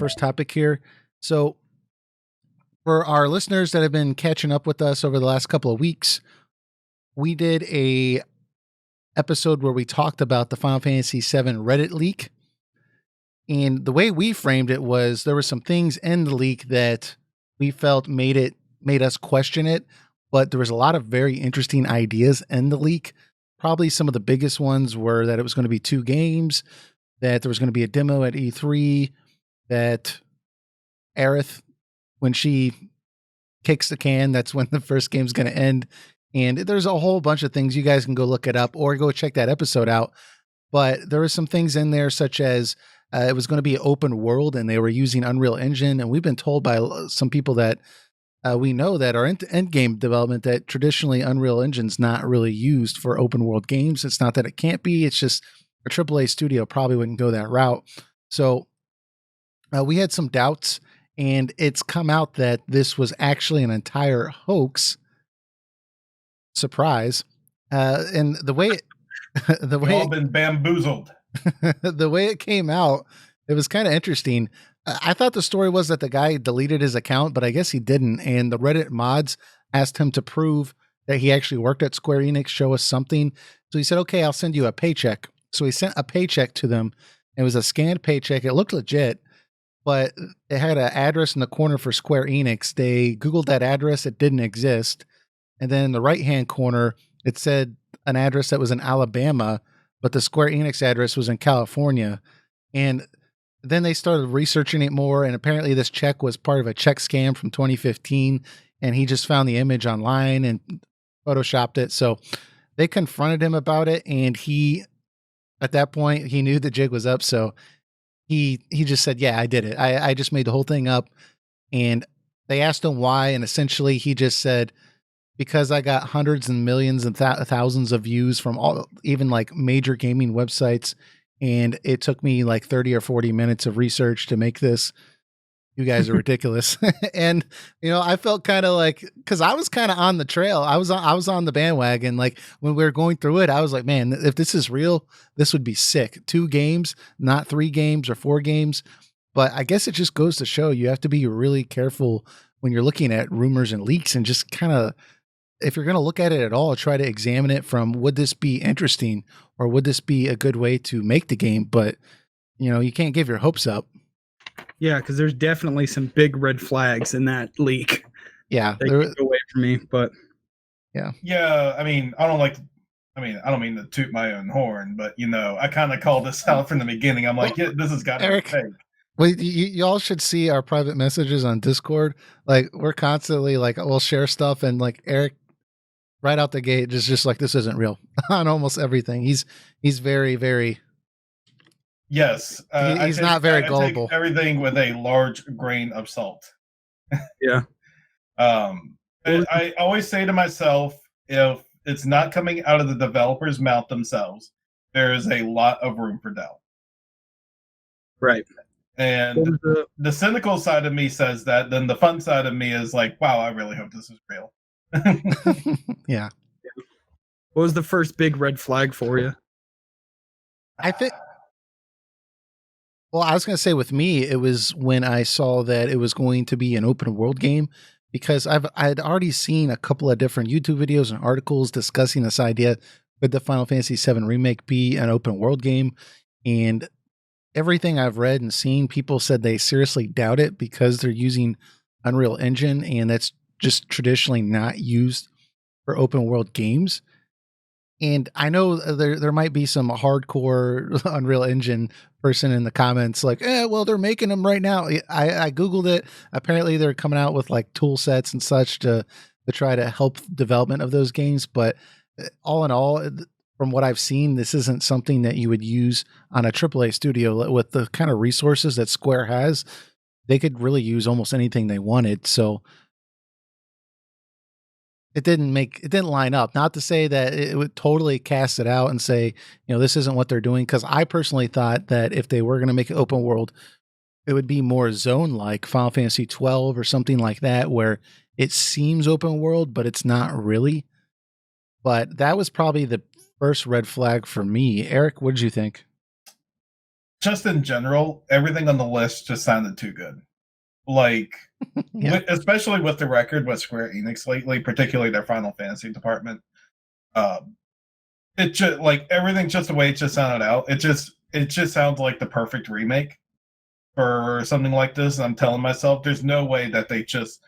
first topic here. So, for our listeners that have been catching up with us over the last couple of weeks, we did a episode where we talked about the Final Fantasy VII Reddit leak. And the way we framed it was there were some things in the leak that we felt made us question it, but there was a lot of very interesting ideas in the leak. Probably some of the biggest ones were that it was going to be 2 games, that there was going to be a demo at E3, that Aerith, when she kicks the can, that's when the first game's going to end. And there's a whole bunch of things. You guys can go look it up or go check that episode out. But there were some things in there such as it was going to be open world and they were using Unreal Engine. And we've been told by some people that we know that are into end game development that traditionally Unreal Engine's not really used for open world games. It's not that it can't be. It's just a AAA studio probably wouldn't go that route. So we had some doubts, and it's come out that this was actually an entire hoax. Surprise. And the way We've all been bamboozled. The way it came out, it was kind of interesting. I thought the story was that the guy deleted his account, but I guess he didn't. And the Reddit mods asked him to prove that he actually worked at Square Enix, show us something. So he said, okay, I'll send you a paycheck. So he sent a paycheck to them. It was a scanned paycheck. It looked legit, but it had an address in the corner for Square Enix. They Googled that address. It didn't exist. And then in the right-hand corner, it said an address that was in Alabama, but the Square Enix address was in California. And then they started researching it more, and apparently this check was part of a check scam from 2015, and he just found the image online and photoshopped it. So they confronted him about it, and he, at that point, he knew the jig was up, so he just said, yeah, I did it. I just made the whole thing up. And they asked him why, and essentially he just said, because I got hundreds and millions and thousands of views from all, even like major gaming websites, and it took me like 30 or 40 minutes of research to make this. You guys are ridiculous. And, you know, I felt kind of like, cause I was kind of on the trail. I was on the bandwagon. Like when we were going through it, I was like, man, if this is real, this would be sick. 2 games, not 3 games or 4 games. But I guess it just goes to show you have to be really careful when you're looking at rumors and leaks, and just kind of, if you're going to look at it at all, try to examine it from, would this be interesting or would this be a good way to make the game? But, you know, you can't give your hopes up. Yeah, because there's definitely some big red flags in that leak. Yeah. They go away from me, but. Yeah. Yeah, I mean, I don't mean to toot my own horn, but, you know, I kind of called this out from the beginning. I'm like, yeah, this has got to be fake. Well, you all should see our private messages on Discord. Like, we're constantly like, we'll share stuff, and like Eric, right out the gate, just like, this isn't real on almost everything. He's very, very. Yes. He's not very gullible. Take everything with a large grain of salt. Yeah. I always say to myself, if it's not coming out of the developer's mouth themselves, there is a lot of room for doubt. Right. And the cynical side of me says that, then the fun side of me is like, wow, I really hope this is real. Yeah. What was the first big red flag for you? I think, well, I was going to say with me, it was when I saw that it was going to be an open world game, because I'd already seen a couple of different YouTube videos and articles discussing this idea. Could the Final Fantasy VII Remake be an open world game? And everything I've read and seen, people said they seriously doubt it because they're using Unreal Engine, and that's just traditionally not used for open world games. And I know there might be some hardcore Unreal Engine person in the comments like, well, they're making them right now. I Googled it. Apparently they're coming out with like tool sets and such to try to help development of those games. But all in all, from what I've seen, this isn't something that you would use on a AAA studio with the kind of resources that Square has. They could really use almost anything they wanted. So it didn't line up. Not to say that it would totally cast it out and say, you know, this isn't what they're doing. Cause I personally thought that if they were going to make it open world, it would be more zone like Final Fantasy 12 or something like that, where it seems open world, but it's not really. But that was probably the first red flag for me. Eric, what did you think? just in general, everything on the list just sounded too good. Like, especially with the record with Square Enix lately, particularly their Final Fantasy department. It just like everything, just the way it just sounded out. It just sounds like the perfect remake for something like this. And I'm telling myself, there's no way that they just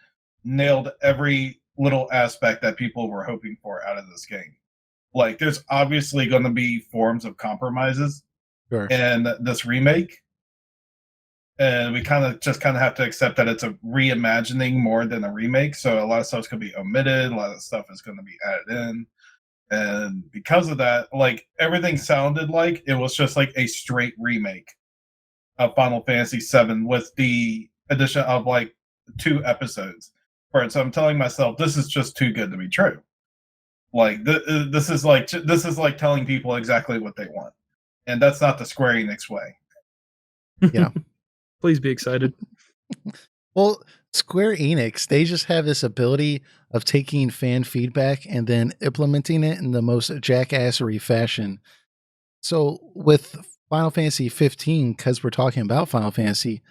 nailed every little aspect that people were hoping for out of this game. Like, there's obviously going to be forms of compromises in this remake, and we kind of have to accept that it's a reimagining more than a remake. So a lot of stuff's going to be omitted, a lot of stuff is going to be added in, and because of that, like, everything sounded like it was just like a straight remake of Final Fantasy VII with the addition of like 2 episodes. Right, so I'm telling myself, this is just too good to be true. Like, this is like telling people exactly what they want, and that's not the Square Enix way. Yeah. Please be excited. Well, Square Enix, they just have this ability of taking fan feedback and then implementing it in the most jackassery fashion. So with Final Fantasy 15, because we're talking about Final Fantasy,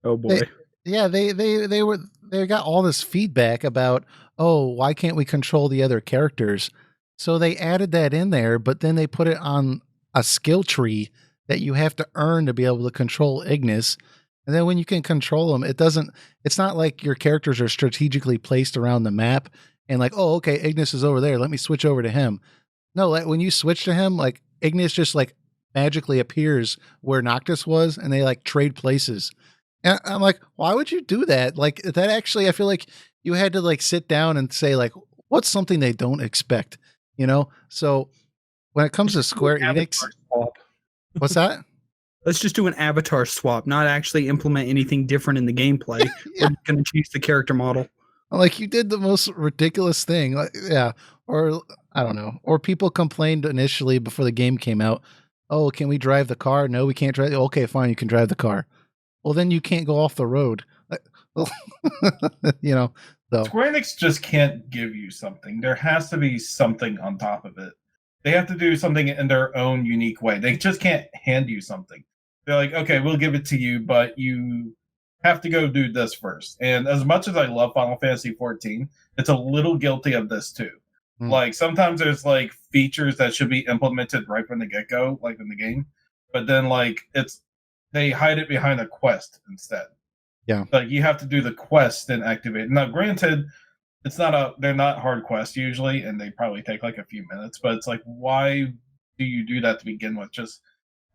oh boy, they got all this feedback about, oh, why can't we control the other characters? So they added that in there, but then they put it on a skill tree that you have to earn to be able to control Ignis. And then when you can control them, it's not like your characters are strategically placed around the map and like, oh, okay, Ignis is over there, let me switch over to him. No, like, when you switch to him, like, Ignis just like magically appears where Noctis was, and they like trade places. And I'm like, why would you do that? Like, that actually, I feel like you had to like sit down and say, like, what's something they don't expect, you know? So when it comes to Square Enix, what's that? Let's just do an avatar swap, not actually implement anything different in the gameplay. Yeah. We're going to change the character model. Like, you did the most ridiculous thing. Like, yeah. Or I don't know. Or people complained initially before the game came out. Oh, can we drive the car? No, we can't drive. Okay, fine. You can drive the car. Well, then you can't go off the road. You know, so Square Enix just can't give you something. There has to be something on top of it. They have to do something in their own unique way. They just can't hand you something. They're like, okay, we'll give it to you, but you have to go do this first. And as much as I love Final Fantasy 14, it's a little guilty of this too. Like, sometimes there's like features that should be implemented right from the get-go, like in the game, but then like they hide it behind a quest instead. Yeah. Like, you have to do the quest and activate it. Now, granted, they're not hard quests usually, and they probably take like a few minutes, but it's like, why do you do that to begin with? Just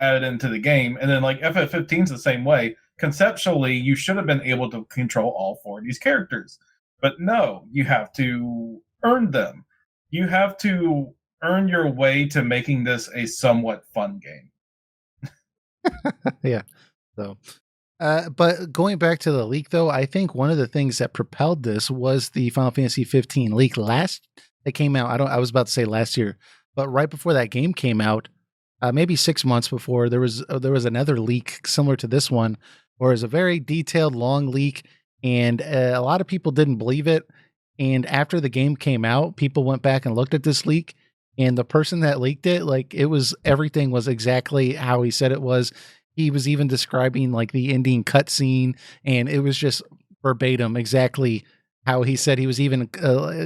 add it into the game. And then like FF15's the same way. Conceptually, you should have been able to control all 4 of these characters. But no, you have to earn them. You have to earn your way to making this a somewhat fun game. Yeah. So, but going back to the leak, though, I think one of the things that propelled this was the Final Fantasy 15 leak that came out. I was about to say last year, but right before that game came out, maybe 6 months before, there was another leak similar to this one, where it was a very detailed, long leak, and a lot of people didn't believe it. And after the game came out, people went back and looked at this leak, and the person that leaked it, like, everything was exactly how he said it was. He was even describing like the ending cutscene, and it was just verbatim exactly how he said. He was even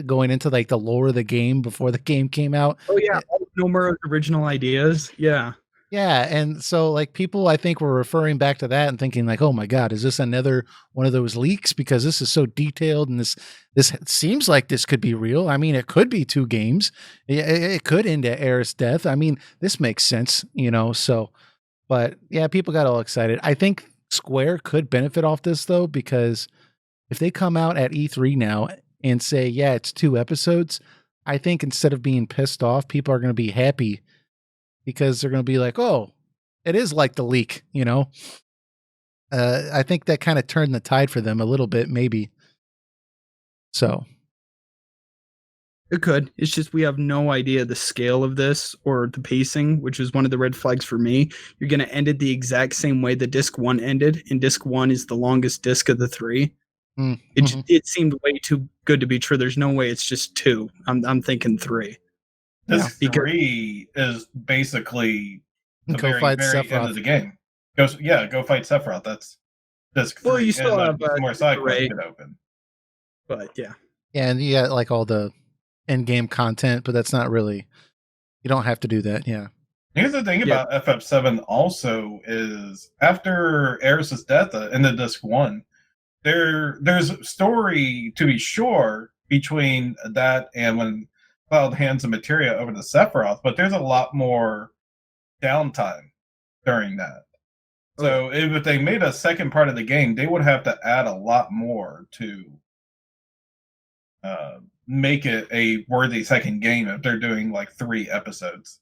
going into like the lore of the game before the game came out. Oh yeah, Nomura's original ideas. Yeah. Yeah, and so like people, I think, were referring back to that and thinking like, "Oh my God, is this another one of those leaks? Because this is so detailed, and this seems like this could be real. I mean, it could be 2 games. It could end at Aerith's death. I mean, this makes sense, you know." So, but yeah, people got all excited. I think Square could benefit off this though, because if they come out at E3 now and say, "Yeah, it's 2 episodes," I think instead of being pissed off, people are going to be happy, because they're going to be like, oh, it is like the leak, you know? I think that kind of turned the tide for them a little bit, maybe. So. It could. It's just we have no idea the scale of this or the pacing, which is one of the red flags for me. You're going to end it the exact same way the disc 1 ended, and disc 1 is the longest disc of the 3. Mm-hmm. It seemed way too good to be true. There's no way it's just 2. I'm thinking 3. This 3 is basically the very end of the game. Go fight Sephiroth. That's disc 3. Well, you still have more side quests Ray. get open. But yeah. And you got like all the end game content, but that's not really. You don't have to do that. Yeah. Here's the thing about FF7 also is after Eris's death in the disc 1, there's a story to be sure between that and when Cloud hands the materia over to Sephiroth, but there's a lot more downtime during that. So if they made a second part of the game, they would have to add a lot more to make it a worthy second game if they're doing like 3 episodes.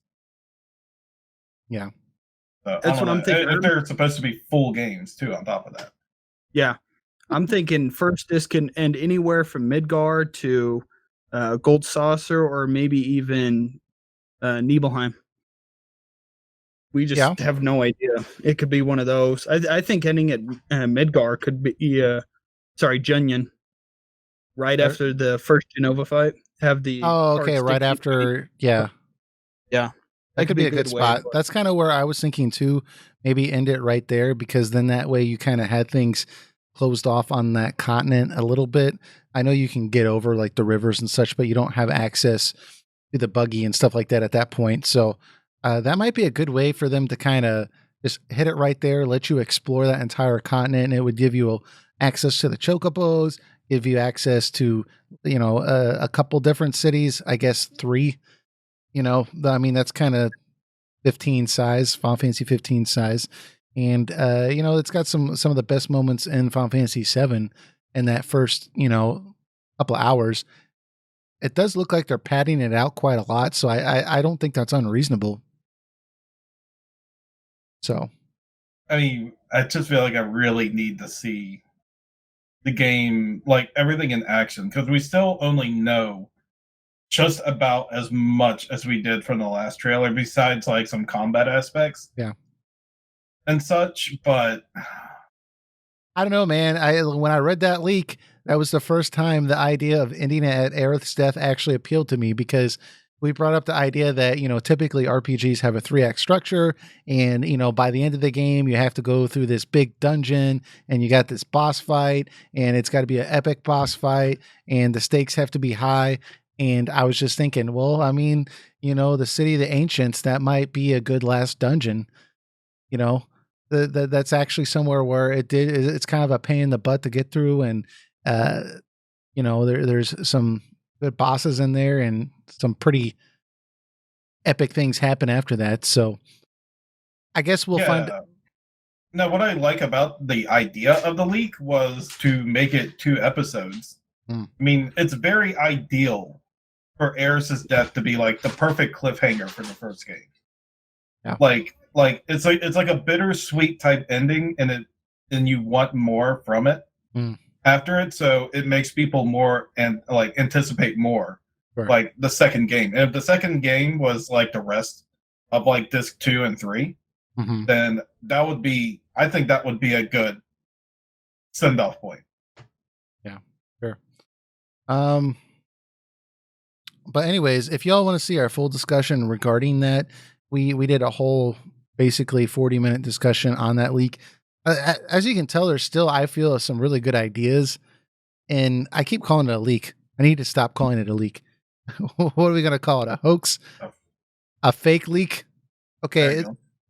Yeah. So, that's what I'm thinking. If they're supposed to be full games too on top of that. Yeah. I'm thinking first disc can end anywhere from Midgar to Gold Saucer or maybe even Nibelheim. We just have no idea. It could be one of those. I think ending at Midgar could be Junyun. Right after the first Genova fight. Have the right after Yeah. That could be a good spot. That's kind of where I was thinking too. Maybe end it right there, because then that way you kind of had things closed off on that continent a little bit. I know you can get over like the rivers and such, but you don't have access to the buggy and stuff like that at that point. So that might be a good way for them to kind of just hit it right there, let you explore that entire continent. And it would give you access to the chocobos, give you access to, a couple different cities, I guess 3. I mean, that's kind of 15 size, Final Fantasy 15 size. And, it's got some of the best moments in Final Fantasy 7 in that first, couple of hours. It does look like they're padding it out quite a lot. So I don't think that's unreasonable. So. I mean, I just feel like I really need to see the game, like everything in action, because we still only know just about as much as we did from the last trailer, besides like some combat aspects. Yeah. And such, but I don't know, man. When I read that leak, that was the first time the idea of ending it at Aerith's death actually appealed to me, because we brought up the idea that, typically RPGs have a 3-act structure, and, by the end of the game, you have to go through this big dungeon and you got this boss fight, and it's got to be an epic boss fight, and the stakes have to be high. And I was just thinking, well, I mean, the City of the Ancients, that might be a good last dungeon. That's actually somewhere where it's kind of a pain in the butt to get through. And, there's some good bosses in there and some pretty epic things happen after that. So I guess we'll find. Now, what I like about the idea of the leak was to make it 2 episodes. I mean, it's very ideal for Eris's death to be like the perfect cliffhanger for the first game. Yeah. Like it's like a bittersweet type ending, and you want more from it after it, so it makes people more and like anticipate more. Right. Like the second game. And if the second game was like the rest of like disc 2 and 3, then I think that would be a good send-off point. Yeah, sure. But anyways, if y'all want to see our full discussion regarding that, we did a whole basically 40-minute discussion on that leak. As you can tell, there's still, I feel, some really good ideas, and I keep calling it a leak. I need to stop calling it a leak. What are we going to call it? A hoax? A fake leak? Okay,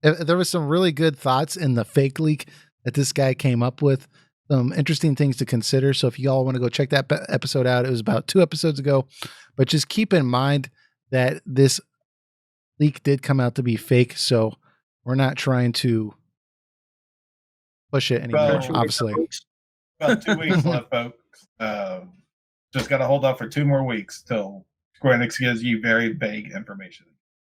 there was some really good thoughts in the fake leak that this guy came up with. Some interesting things to consider. So if y'all want to go check that episode out, it was about 2 episodes ago. But just keep in mind that this leak did come out to be fake. So we're not trying to push it anymore, obviously. About 2 weeks left, folks. Just got to hold off for 2 more weeks till Square Enix gives you very vague information.